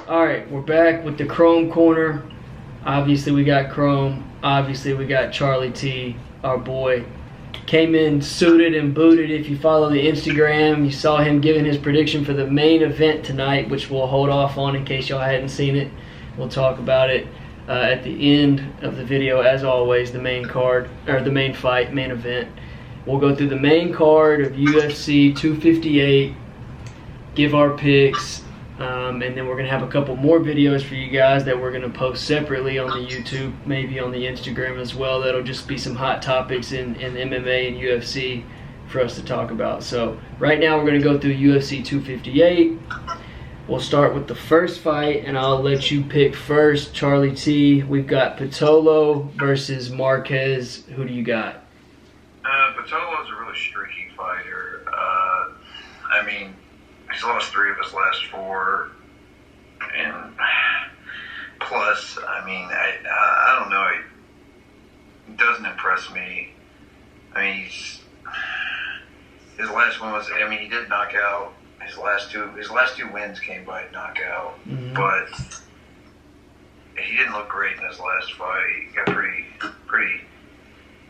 Alright, we're back with the Chrome Corner. Obviously we got Chrome. Obviously we got Charlie T, our boy. Came in suited and booted. If you follow the Instagram, you saw him giving his prediction for the main event tonight, which we'll hold off on in case y'all hadn't seen it. We'll talk about it at the end of the video, as always, the main card, or the main fight, main event. We'll go through the main card of UFC 258, give our picks, and then we're going to have a couple more videos for you guys that we're going to post separately on the YouTube, maybe on the Instagram as well. That'll just be some hot topics in MMA and UFC for us to talk about. So right now we're going to go through UFC 258. We'll start with the first fight, and I'll let you pick first. Charlie T, we've got Pitolo versus Marquez. Who do you got? Pitolo's a really streaky fighter. I mean, he's lost 3 of his last 4, and plus, I mean, I don't know. He doesn't impress me. I mean, his last one was. I mean, he did knock out. His last two wins came by knockout, but he didn't look great in his last fight. He got pretty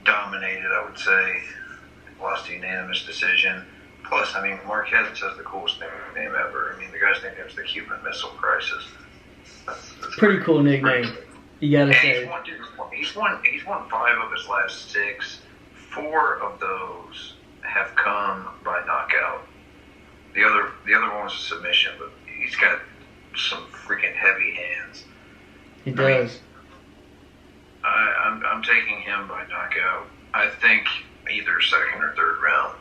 dominated, I would say. Lost a unanimous decision. Plus, I mean, Marquez has the coolest name ever. I mean, the guy's nickname's the Cuban Missile Crisis. That's pretty cool nickname. You gotta say. He's won 5 of his last 6. 4 of those have come by knockout. The other one was a submission, but he's got some freaking heavy hands. He does. I'm taking him by knockout. I think either second or third round.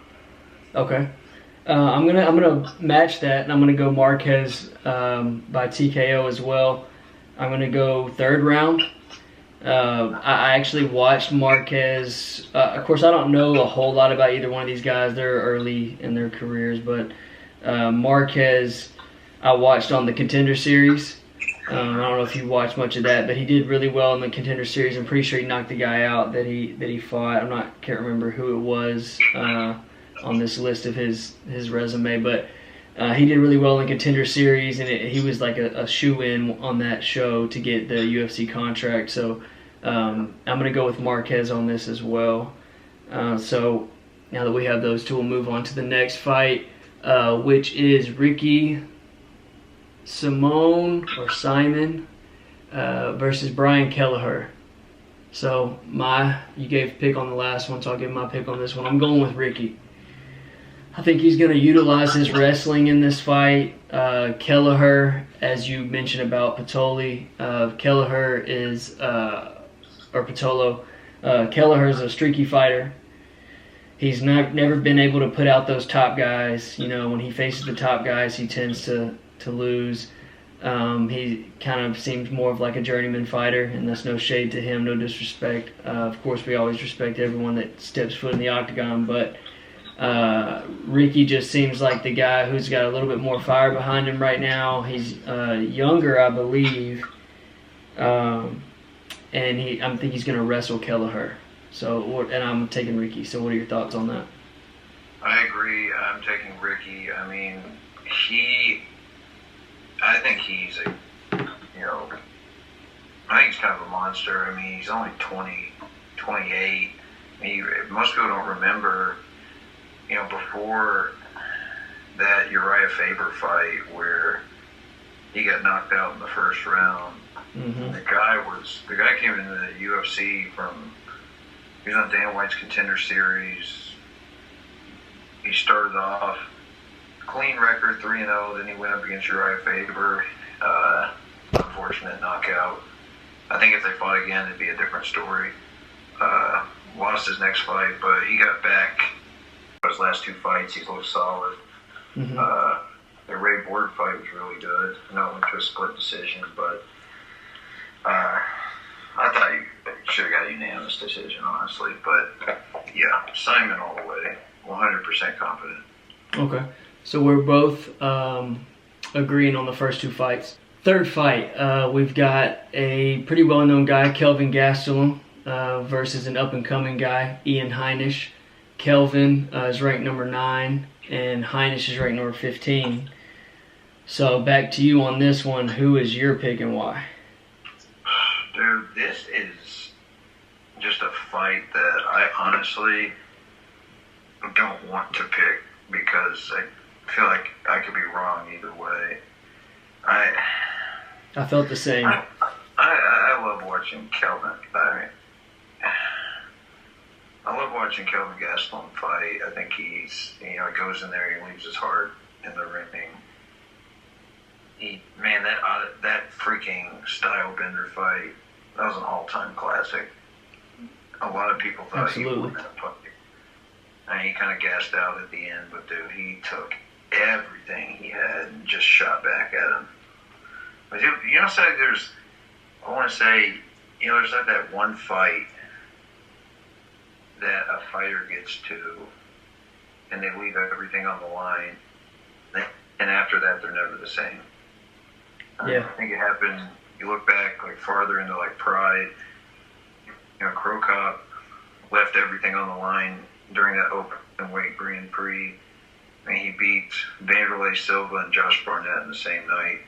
Okay. I'm gonna match that, and I'm gonna go Marquez by TKO as well. I'm gonna go third round. I actually watched Marquez. Of course, I don't know a whole lot about either one of these guys. They're early in their careers, but Marquez, I watched on the Contender Series. I don't know if you watched much of that, but he did really well in the Contender Series. I'm pretty sure he knocked the guy out that he fought. Can't remember who it was on this list of his resume, but he did really well in Contender Series, and he was like a shoe-in on that show to get the UFC contract. So I'm going to go with Marquez on this as well. So now that we have those two, we'll move on to the next fight, which is Ricky Simon versus Brian Kelleher. So you gave pick on the last one, so I'll give my pick on this one. I'm going with Ricky. I think he's going to utilize his wrestling in this fight. Kelleher, as you mentioned about Pitolo, Kelleher is a streaky fighter. He's never been able to put out those top guys. You know, when he faces the top guys, he tends to lose. He kind of seems more of like a journeyman fighter, and that's no shade to him, no disrespect. Of course, we always respect everyone that steps foot in the octagon, but Ricky just seems like the guy who's got a little bit more fire behind him right now. He's younger, I believe, and I think he's going to wrestle Kelleher. And I'm taking Ricky. So what are your thoughts on that? I agree. I'm taking Ricky. I mean, I think he's I think he's kind of a monster. I mean, he's only 28. I mean, most people don't remember, before that Uriah Faber fight where he got knocked out in the first round. Mm-hmm. The guy came into the UFC he was on Dan White's Contender Series. He started off clean record, 3-0. Then he went up against Uriah Faber. Unfortunate knockout. I think if they fought again, it'd be a different story. Lost his next fight, but he got back. His last 2 fights, he's looked solid. Mm-hmm. The Ray Borg fight was really good. I know it went to a split decision, but I thought he should have got a unanimous decision, honestly. But yeah, Simon all the way, 100% confident. Okay, so we're both agreeing on the first 2 fights. Third fight, we've got a pretty well-known guy, Kelvin Gastelum, versus an up-and-coming guy, Ian Heinisch. Kelvin is ranked number 9, and Heinisch is ranked number 15. So back to you on this one. Who is your pick and why? Dude, this is just a fight that I honestly don't want to pick because I feel like I could be wrong either way. I felt the same. I love watching Kelvin. I love watching Kelvin Gastelum fight. I think he goes in there, he leaves his heart in the ring. That freaking style bender fight, that was an all-time classic. A lot of people thought Absolutely. He won that fight. And he kind of gassed out at the end, but dude, he took everything he had and just shot back at him. But there's like that one fight that a fighter gets to, and they leave everything on the line, and after that, they're never the same. Yeah. I think it happened. You look back like farther into like Pride. Crow Cop left everything on the line during that open weight Grand Prix. He beat Vanderlei Silva and Josh Barnett in the same night.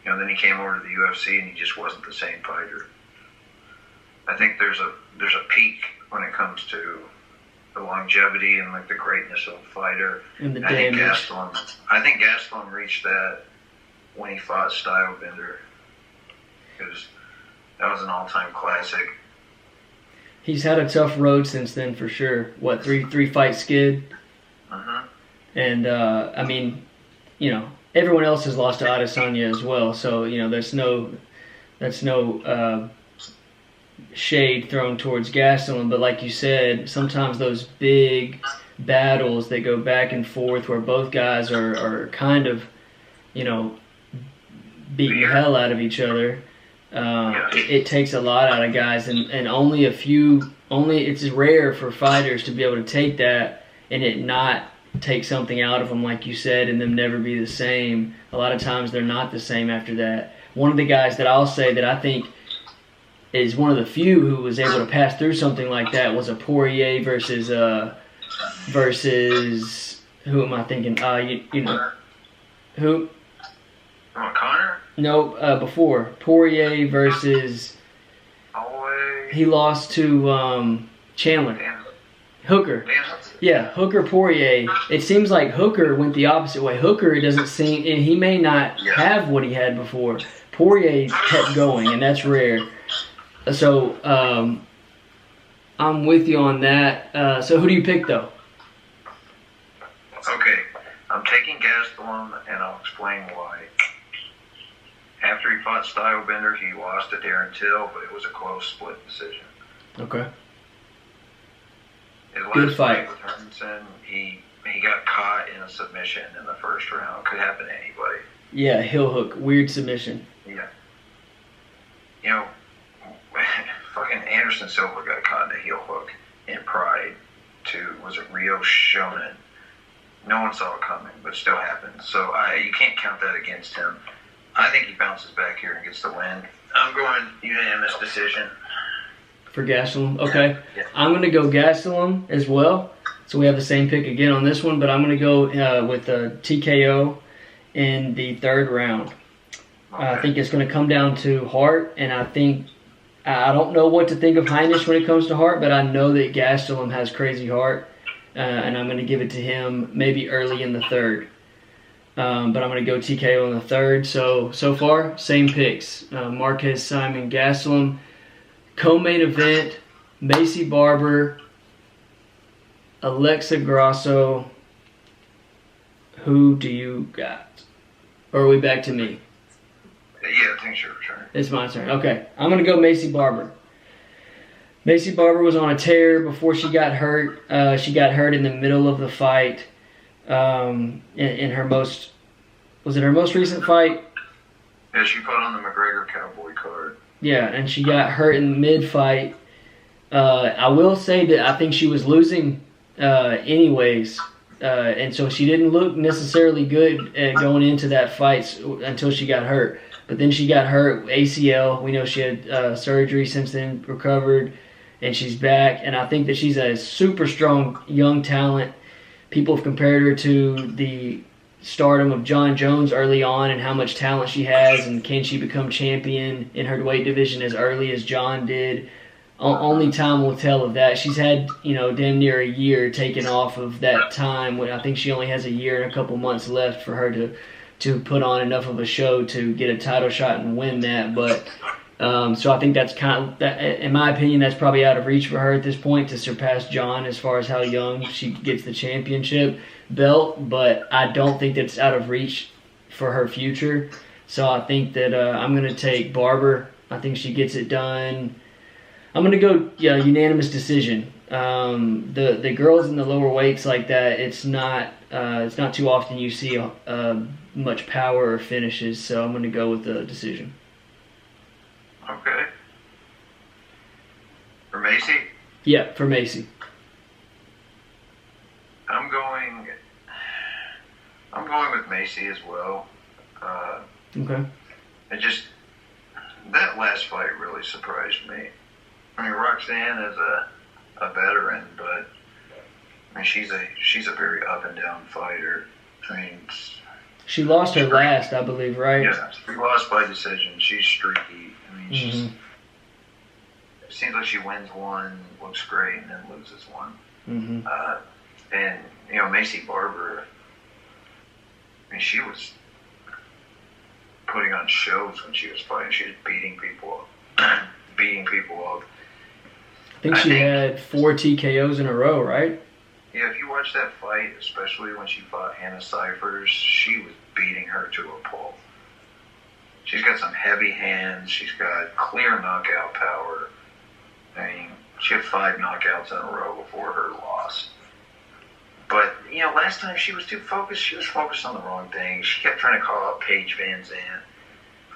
Then he came over to the UFC and he just wasn't the same fighter. I think there's a peak when it comes to the longevity and like the greatness of a fighter. And the damage. I think Gastelum reached that when he fought Stylebender. Because that was an all-time classic. He's had a tough road since then for sure. What, three fight skid? Uh-huh. And everyone else has lost to Adesanya as well. So that's no shade thrown towards Gastelum. But like you said, sometimes those big battles that go back and forth where both guys are kind of beating the hell out of each other. It takes a lot out of guys, and only it's rare for fighters to be able to take that and it not take something out of them, like you said, and them never be the same. A lot of times they're not the same after that. One of the guys that I'll say that I think is one of the few who was able to pass through something like that was a Poirier versus who am I thinking? Who? Connor? No, before Poirier versus. He lost to Chandler. Hooker. Yeah, Hooker Poirier. It seems like Hooker went the opposite way. Hooker, it doesn't seem, and he may not have what he had before. Poirier kept going, and that's rare. So I'm with you on that. So who do you pick though? Okay, I'm taking Gastelum, and I'll explain why. After he fought Stylebender, he lost to Darren Till, but it was a close split decision. Okay. His last Good fight with Hermanson, he got caught in a submission in the first round. Could happen to anybody. Yeah, heel hook, weird submission. Yeah. Fucking Anderson Silva got caught in a heel hook in Pride was it Rio Shonen? No one saw it coming, but it still happened. So you can't count that against him. I think he bounces back here and gets the win. I'm going unanimous decision. For Gastelum? Okay. Yeah. I'm going to go Gastelum as well. So we have the same pick again on this one, but I'm going to go with a TKO in the third round. Okay. I think it's going to come down to heart, and I don't know what to think of Heinisch when it comes to heart, but I know that Gastelum has crazy heart, and I'm going to give it to him maybe early in the third. But I'm going to go TKO in the third. So far, same picks. Marquez Simon Gastelum. Co-main event, Macy Barber, Alexa Grasso. Who do you got? Or are we back to me? Yeah, I think it's your turn. It's my turn. Okay, I'm going to go Macy Barber. Macy Barber was on a tear before she got hurt. She got hurt in the middle of the fight. In her most... Was it her most recent fight? Yeah, she fought on the McGregor Cowboy card. Yeah, and she got hurt in mid-fight. I will say that I think she was losing anyways. And so she didn't look necessarily good going into that fight until she got hurt. But then she got hurt, ACL. We know she had surgery since then, recovered, and she's back. And I think that she's a super strong young talent. People have compared her to the stardom of John Jones early on and how much talent she has, and can she become champion in her weight division as early as John did? Only time will tell of that. She's had, damn near a year taken off of that time. When I think she only has a year and a couple months left for her to put on enough of a show to get a title shot and win that. But so I think that's in my opinion, that's probably out of reach for her at this point to surpass John as far as how young she gets the championship belt. But I don't think that's out of reach for her future. So I think that I'm going to take Barber. I think she gets it done. I'm going to go unanimous decision. The girls in the lower weights like that, it's not too often you see much power or finishes, so I'm going to go with the decision. Okay. For Macy? Yeah, for Macy. I'm going with Macy as well. Okay. That last fight really surprised me. I mean, Roxanne is a veteran, but I mean, she's a very up and down fighter. I mean, she lost her last, I believe, right? Yeah, she lost by decision. She's streaky. I mean, it seems like she wins one, looks great, and then loses one. And Macy Barber, I mean, she was putting on shows when she was fighting. She was beating people up. I think she had 4 TKOs in a row, right? Yeah, if you watch that fight, especially when she fought Hannah Cyphers, she was beating her to a pulp. She's got some heavy hands. She's got clear knockout power. I mean, she had 5 knockouts in a row before her loss. But, last time she was too focused. She was focused on the wrong thing. She kept trying to call out Paige Van Zandt.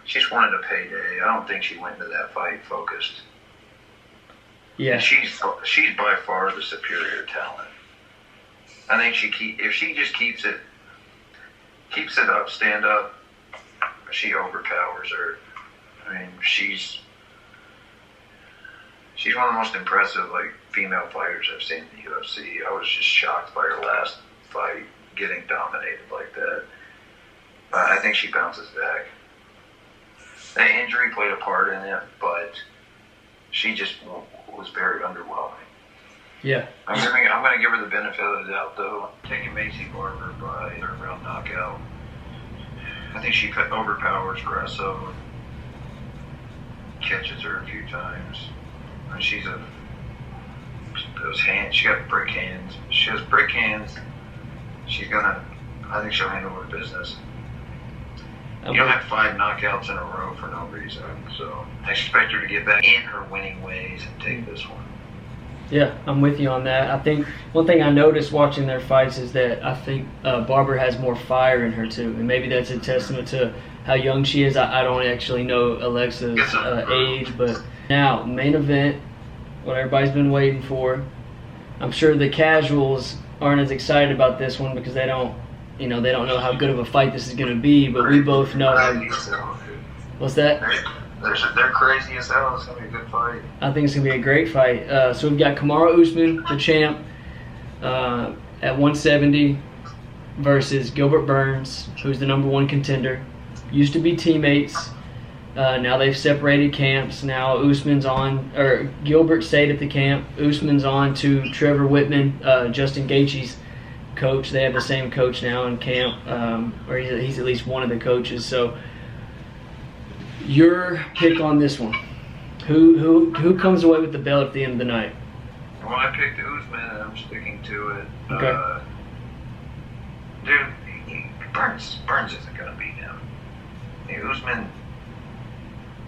She just wanted a payday. I don't think she went into that fight focused. Yeah. And she's by far the superior talent. I think if she just keeps it up, stand up, she overpowers her. I mean, she's one of the most impressive female fighters I've seen in the UFC. I was just shocked by her last fight getting dominated like that. I think she bounces back. The injury played a part in it, but she just was very underwhelming. Yeah. I'm going to give her the benefit of the doubt, though. Taking Macy Barber by third round knockout. I think she overpowers Grasso, catches her a few times. And she got brick hands. She has brick hands. I think she'll handle her business. You don't have 5 knockouts in a row for no reason. So I expect her to get back in her winning ways and take this one. Yeah, I'm with you on that. I think one thing I noticed watching their fights is that I think Barber has more fire in her too, and maybe that's a testament to how young she is. I don't actually know Alexa's age, but now main event, what everybody's been waiting for. I'm sure the casuals aren't as excited about this one because they don't know how good of a fight this is going to be, but we both know how. What's that? They're crazy as hell. It's going to be a good fight. I think it's going to be a great fight. So we've got Kamaru Usman, the champ, at 170 versus Gilbert Burns, who's the #1 contender. Used to be teammates. Now they've separated camps. Now Gilbert stayed at the camp. Usman's on to Trevor Whitman, Justin Gaethje's coach. They have the same coach now in camp, or he's at least one of the coaches. So your pick on this one. Who comes away with the belt at the end of the night? Well, I picked Usman, and I'm sticking to it. Okay. Dude, Burns isn't going to beat him. Usman,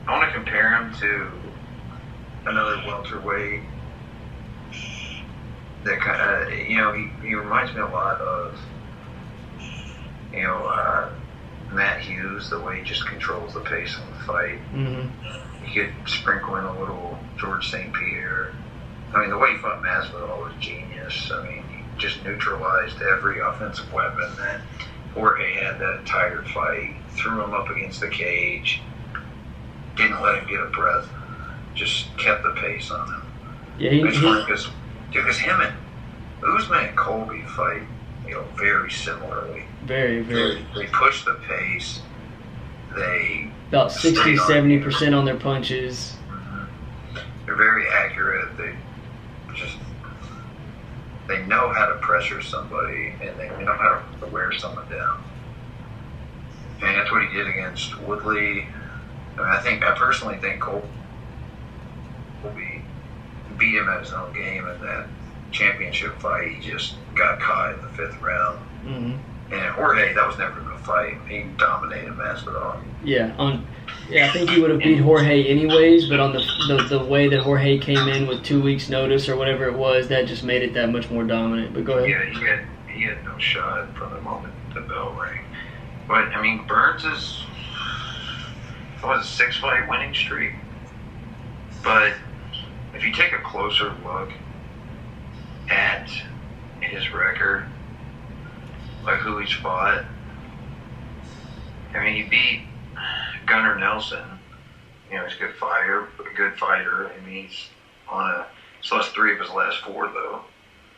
I want to compare him to another welterweight that kind of, he reminds me a lot of, Matt Hughes, the way he just controls the pace of the fight. Mm-hmm. You could sprinkle in a little George St. Pierre. I mean, the way he fought Masvidal was genius. I mean, he just neutralized every offensive weapon that Jorge had that entire fight. Threw him up against the cage. Didn't let him get a breath. Just kept the pace on him. Yeah, because him and Usman and Colby fight, very similarly. Very, very. They push the pace. They about 60-70% on their punches. They're very accurate. They know how to pressure somebody, and they know how to wear someone down. And that's what he did against Woodley. I personally think Colby beat him at his own game in that championship fight. He just got caught in the 5th round. Mm-hmm. And Jorge, that was never a fight. He dominated Masvidal. I think he would have beat Jorge anyways, but on the way that Jorge came in with 2 weeks notice or whatever it was, that just made it that much more dominant. But go ahead. Yeah, he had no shot from the moment the bell rang. But I mean, Burns is a 6-fight winning streak. But if you take a closer look at his record, like who he's fought, I mean, he beat Gunnar Nelson. He's a good fighter. I mean, he's so that's 3 of his last 4, though.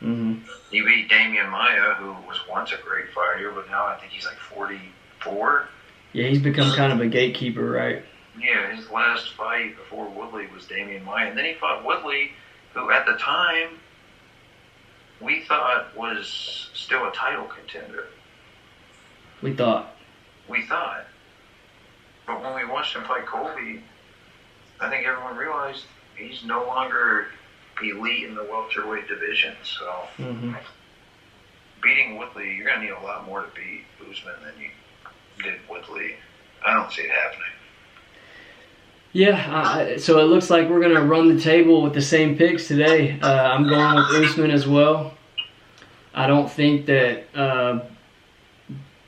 Mm-hmm. He beat Damian Maia, who was once a great fighter, but now I think he's like 44. Yeah, he's become kind of a gatekeeper, right? Yeah, his last fight before Woodley was Damian Maia. And then he fought Woodley, who at the time we thought was still a title contender. We thought. But when we watched him fight Colby, I think everyone realized he's no longer elite in the welterweight division. So beating Woodley, you're going to need a lot more to beat Usman than you did Woodley. I don't see it happening. Yeah, so it looks like we're going to run the table with the same picks today. I'm going with Usman as well. I don't think that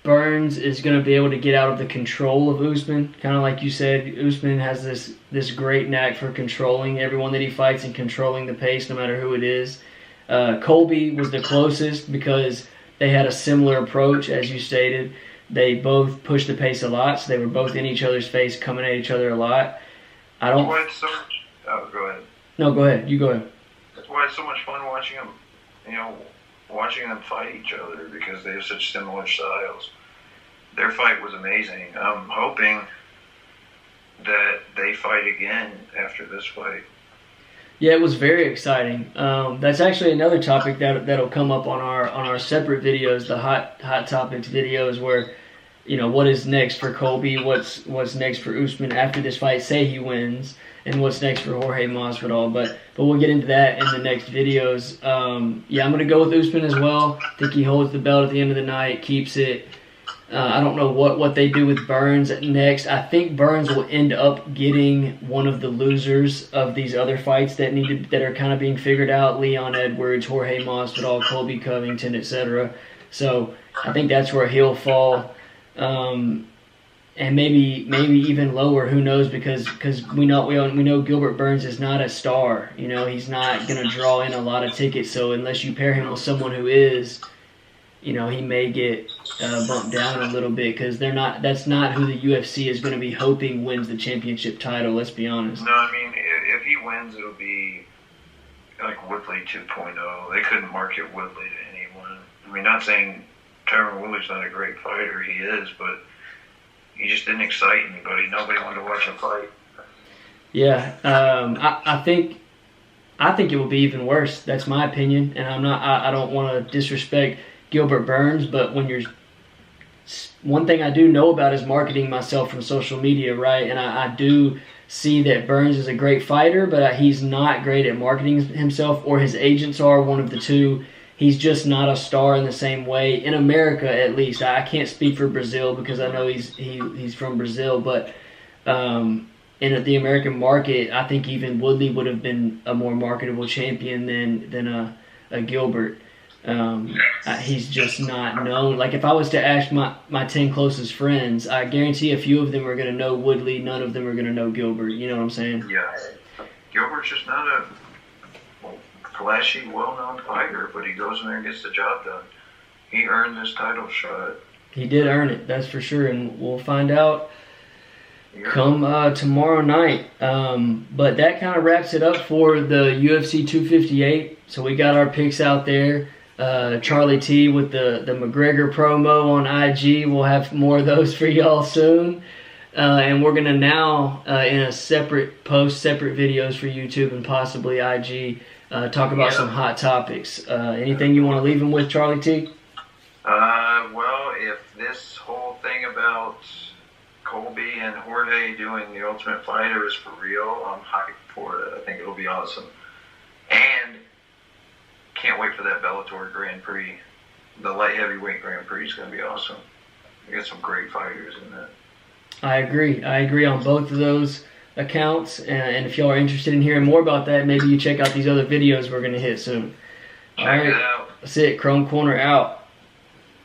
Burns is going to be able to get out of the control of Usman. Kind of like you said, Usman has this great knack for controlling everyone that he fights and controlling the pace no matter who it is. Colby was the closest because they had a similar approach, as you stated. They both pushed the pace a lot, so they were both in each other's face, coming at each other a lot. Go ahead. No, go ahead. You go ahead. That's why it's so much fun watching them, watching them fight each other because they have such similar styles. Their fight was amazing. I'm hoping that they fight again after this fight. Yeah, it was very exciting. That's actually another topic that'll come up on our separate videos, the hot topics videos, where what is next for Colby, what's next for Usman after this fight, say he wins, and what's next for Jorge Masvidal. But we'll get into that in the next videos. I'm gonna go with Usman as well. I think he holds the belt at the end of the night, keeps it. I don't know what they do with Burns next. I think Burns will end up getting one of the losers of these other fights that are kind of being figured out: Leon Edwards, Jorge Masvidal, Colby Covington, etc. So I think that's where he'll fall, and maybe even lower. Who knows? Because we know Gilbert Burns is not a star. He's not going to draw in a lot of tickets. So unless you pair him with someone who is, he may get bumped down a little bit because that's not who the UFC is going to be hoping wins the championship title. Let's be honest. No, I mean, if he wins, it'll be like Woodley 2.0. They couldn't market Woodley to anyone. I mean, not saying Tyron Woodley's not a great fighter. He is, but he just didn't excite anybody. Nobody wanted to watch him fight. Yeah, I think it will be even worse. That's my opinion, and I don't want to disrespect Gilbert Burns, but one thing I do know about is marketing myself from social media, right? And I do see that Burns is a great fighter, but he's not great at marketing himself, or his agents are, one of the two. He's just not a star in the same way, in America at least. I can't speak for Brazil because I know he's from Brazil, but in the American market, I think even Woodley would have been a more marketable champion than a Gilbert. He's just not known. Like, if I was to ask my 10 closest friends, I guarantee a few of them are going to know Woodley, none of them are going to know Gilbert. You know what I'm saying? Yeah. Gilbert's just not a flashy, well-known fighter, but he goes in there and gets the job done. He earned this title shot. He did earn it, that's for sure, and we'll find out come tomorrow night. But that kind of wraps it up for the UFC 258. So we got our picks out there. Charlie T with the McGregor promo on IG. We'll have more of those for y'all soon. And we're gonna now in a separate videos for YouTube and possibly IG talk about some hot topics. Anything you want to leave them with, Charlie T? Well, if this whole thing about Colby and Jorge doing the Ultimate Fighter is for real, I'm hyped for it. I think it'll be awesome. And can't wait for that Bellator Grand Prix. The light heavyweight Grand Prix is going to be awesome. We got some great fighters in that. I agree on both of those accounts. And if y'all are interested in hearing more about that, maybe you check out these other videos we're going to hit soon. Check it out. That's it. Chrome Corner out.